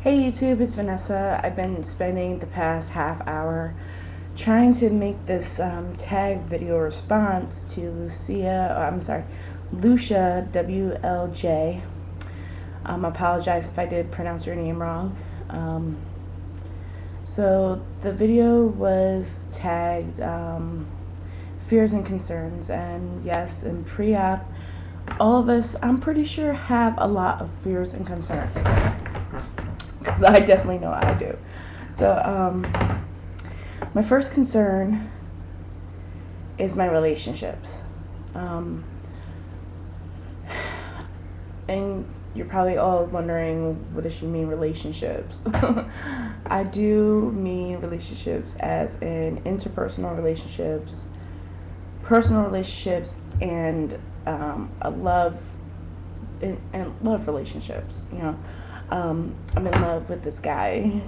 Hey YouTube, it's Vanessa. I've been spending the past half hour trying to make this tag video response to Lucia WLJ. I apologize if I did pronounce your name wrong. So the video was tagged fears and concerns, and yes, in pre-op, all of us, I'm pretty sure, have a lot of fears and concerns. Because I definitely know I do. So, my first concern is my relationships. And you're probably all wondering, what does she mean, relationships? I do mean relationships as in interpersonal relationships, personal relationships, and love relationships. I'm in love with this guy.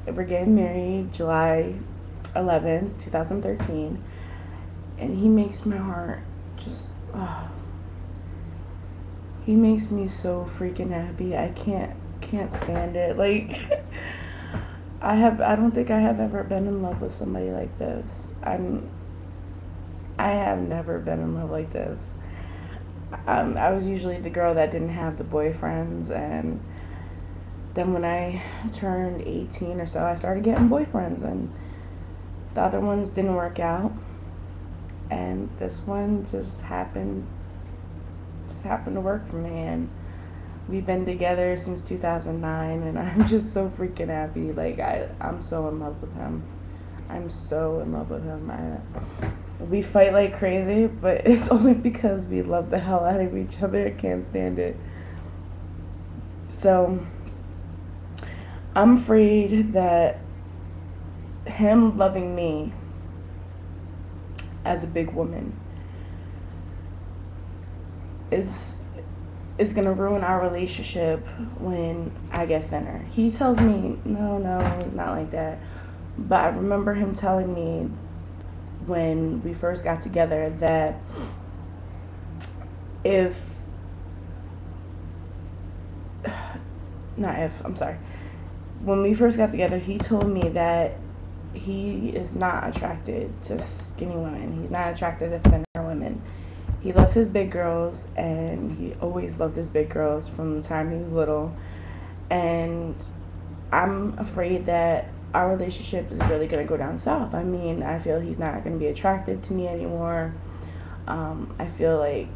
We're getting married July 11th, 2013, and he makes my heart just, he makes me so freaking happy. I can't stand it. Like, I don't think I have ever been in love with somebody like this. I have never been in love like this. I was usually the girl that didn't have the boyfriends, and then when I turned 18 or so, I started getting boyfriends, and the other ones didn't work out, and this one just happened to work for me, and we've been together since 2009, and I'm just so freaking happy. Like, I'm so in love with him. I'm so in love with him. We fight like crazy, but it's only because we love the hell out of each other. I can't stand it. So, I'm afraid that him loving me as a big woman is gonna ruin our relationship when I get thinner. He tells me, no, it's not like that. But I remember him telling me when we first got together that when we first got together, he told me that he is not attracted to skinny women. He's not attracted to thinner women. He loves his big girls, and he always loved his big girls from the time he was little. And I'm afraid that our relationship is really going to go down south. I mean, I feel he's not going to be attracted to me anymore. I feel like,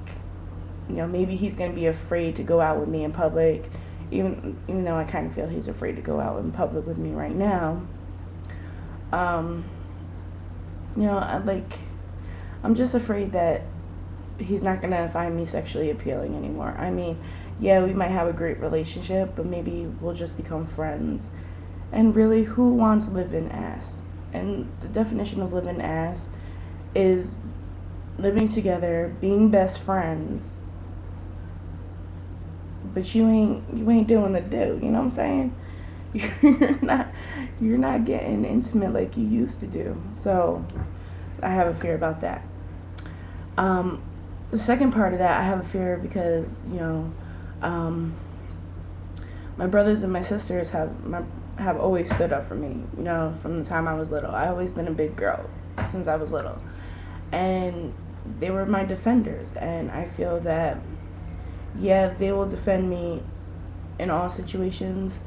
maybe he's going to be afraid to go out with me in public, even though I kind of feel he's afraid to go out in public with me right now. I'm just afraid that he's not going to find me sexually appealing anymore. I mean, yeah, we might have a great relationship, but maybe we'll just become friends. And really, who wants live-in ass? And the definition of live-in ass is living together, being best friends, but you ain't doing the do. You know what I'm saying? You're not getting intimate like you used to do. So I have a fear about that. The second part of that, I have a fear because my brothers and my sisters have always stood up for me, from the time I was little. I've always been a big girl since I was little. And they were my defenders. And I feel that, yeah, they will defend me in all situations.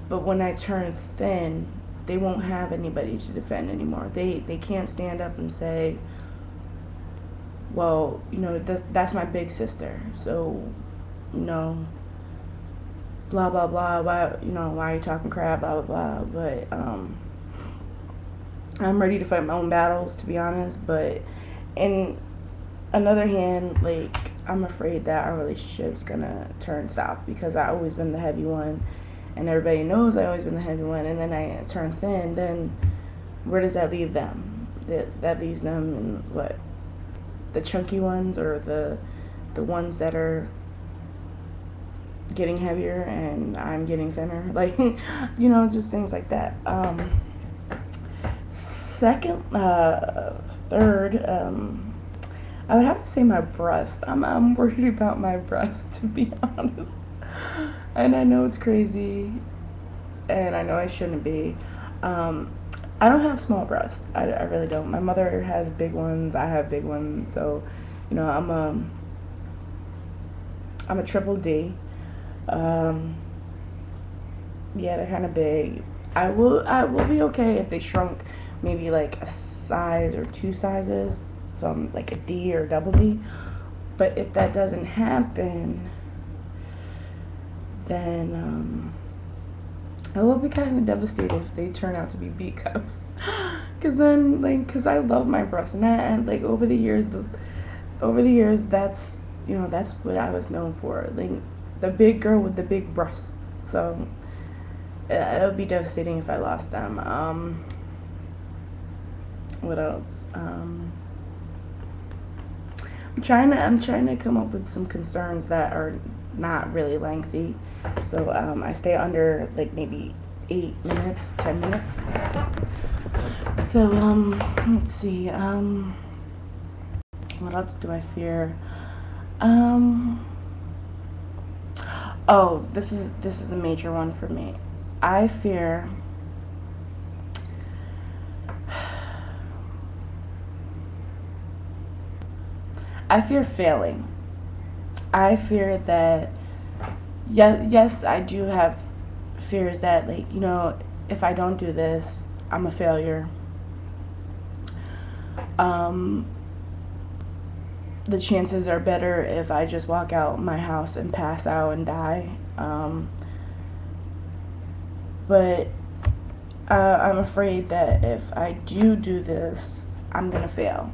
But when I turn thin, they won't have anybody to defend anymore. They can't stand up and say, well, that's my big sister. So, blah blah blah, why are you talking crap, blah blah blah. But I'm ready to fight my own battles, to be honest. But in another hand, like, I'm afraid that our relationship's gonna turn south because I've always been the heavy one, and everybody knows I've always been the heavy one, and then I turn thin. Then where does that leave them? That leaves them in what, the chunky ones, or the ones that are getting heavier and I'm getting thinner, like, just things like that. Third, I would have to say my breasts. I'm worried about my breasts, to be honest. And I know it's crazy, and I know I shouldn't be. Um, I don't have small breasts. I really don't. My mother has big ones. I have big ones. So, you know, I'm a triple D. Um, yeah, they're kind of big. I will be okay if they shrunk maybe like a size or two sizes. So I'm like a D or double D. But if that doesn't happen, then I will be kind of devastated if they turn out to be B cups. Cause then, like, cause I love my breasts, and like over the years, that's that's what I was known for, like the big girl with the big breasts. So it would be devastating if I lost them. What else? I'm trying to come up with some concerns that are not really lengthy. So I stay under like maybe 8 minutes, 10 minutes. So let's see. What else do I fear? Um, oh, this is a major one for me. I fear. I fear failing. I fear that, yes, I do have fears that, like, if I don't do this, I'm a failure. Um, the chances are better if I just walk out my house and pass out and die. But I'm afraid that if I do this, I'm gonna fail.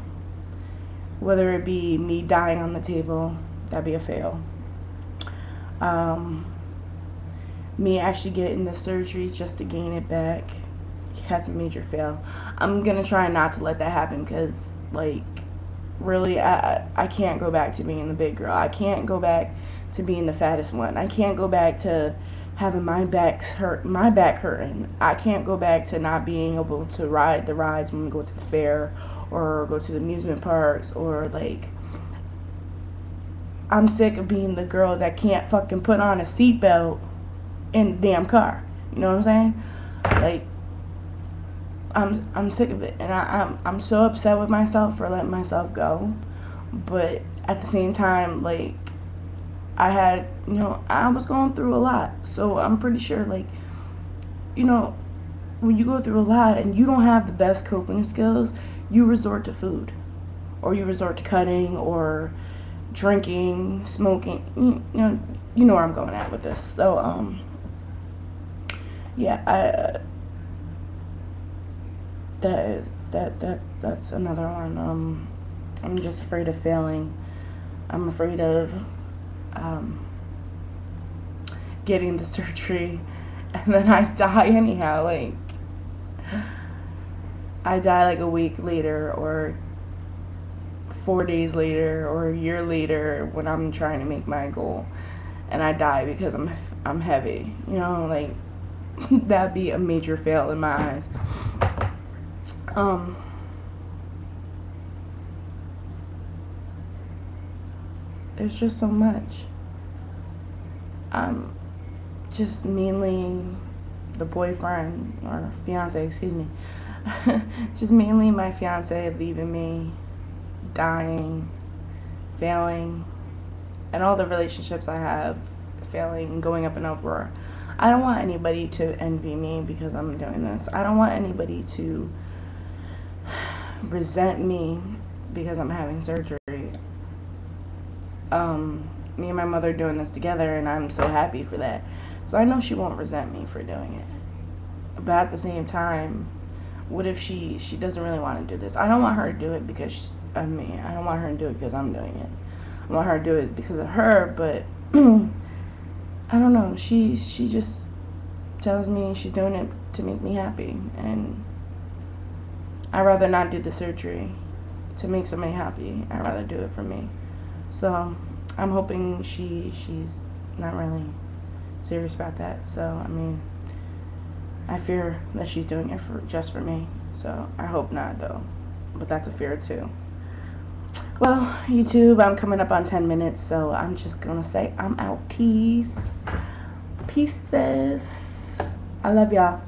Whether it be me dying on the table, that'd be a fail. Um, Me actually getting the surgery just to gain it back, that's a major fail. I'm gonna try not to let that happen because, like, really, I can't go back to being the big girl. I can't go back to being the fattest one. I can't go back to having my back hurting. I can't go back to not being able to ride the rides when we go to the fair or go to the amusement parks, or like, I'm sick of being the girl that can't fucking put on a seatbelt in the damn car. You know what I'm saying? Like, I'm sick of it, and I'm so upset with myself for letting myself go. But at the same time, like, I was going through a lot, so I'm pretty sure, like, you know, when you go through a lot and you don't have the best coping skills, you resort to food, or you resort to cutting, or drinking, smoking. You know where I'm going at with this. So yeah, that's another one. I'm just afraid of failing. I'm afraid of um, getting the surgery, and then I die anyhow. Like, I die like a week later, or 4 days later, or a year later when I'm trying to make my goal, and I die because I'm heavy. Like, that'd be a major fail in my eyes. There's just so much. Just mainly the boyfriend, or fiance, excuse me. Just mainly my fiance leaving me, dying, failing, and all the relationships I have failing and going up in uproar. I don't want anybody to envy me because I'm doing this. I don't want anybody to resent me because I'm having surgery. Me and my mother doing this together, and I'm so happy for that. So I know she won't resent me for doing it. But at the same time, what if she doesn't really want to do this? I don't want her to do it because of me. I don't want her to do it because I'm doing it. I want her to do it because of her, but I don't know. She just tells me she's doing it to make me happy, and I'd rather not do the surgery to make somebody happy. I'd rather do it for me. So I'm hoping she's not really serious about that. So I mean, I fear that she's doing it just for me. So I hope not, though. But that's a fear too. Well, YouTube, I'm coming up on 10 minutes, so I'm just gonna say I'm out. Tease. Pieces. I love y'all.